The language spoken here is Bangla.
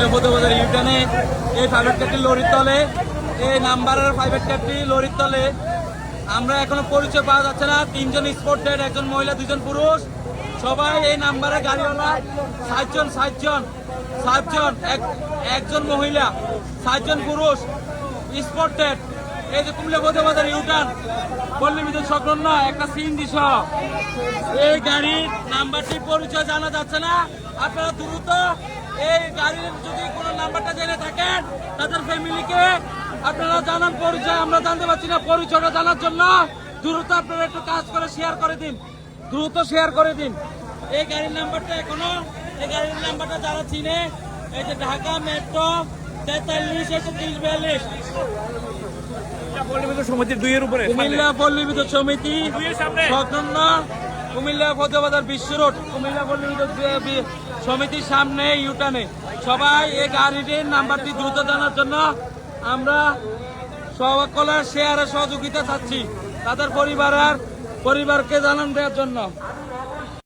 কুমিল্লা ফতেবাজার ইউটানে এই প্রাইভেট কারটি লরির তলে, এই নাম্বারের প্রাইভেট কারটি লরির তলে। আমরা এখনো পরিচয় পাওয়া যাচ্ছে না। 3 জন স্পট ডেড, 1 জন মহিলা, 2 জন পুরুষ। সবাই এই নাম্বারের গাড়িওয়ালা 7 জন, 1 জন মহিলা, 7 জন পুরুষ স্পট ডেড। এই যে কুমিল্লা ফতেবাজার ইউটার্ন পল্লী বিদ্যুৎ সংলগ্ন একটা সিএনজি সহ এই গাড়ির নাম্বারটি পরিচয় জানা যাচ্ছে না। আপনারা দ্রুত এই গাড়ির যদি কোনো নাম্বারটা জেনে থাকেন তাদের ফ্যামিলিকে আপনারা জানান পরিচয়। আমরা জানতে পারছি না পরিচয়টা জানার জন্য। দ্রুত আপনারা একটু কাজ করে শেয়ার করে দিন, দ্রুত শেয়ার করে দিন। এই গাড়ির নাম্বারটা এখনো, এই গাড়ির নাম্বারটা যারা চিনে, এই যে ঢাকা মেট্রো 43 সমিতির 2 এর উপরে কুমিল্লা পল্লী বিদ্যুৎ সমিতি সংলগ্ন কুমিল্লা ফতেবাজার বিশ্ব রোড কুমিল্লা পল্লী বিদ্যুৎ সমিতির সামনে ইউটার্নে সবাই এই গাড়িটির নাম্বারটি দ্রুত জানার জন্য আমরা সকলের শেয়ারে সহযোগিতা চাচ্ছি, তাদের পরিবারকে জানান দেওয়ার জন্য।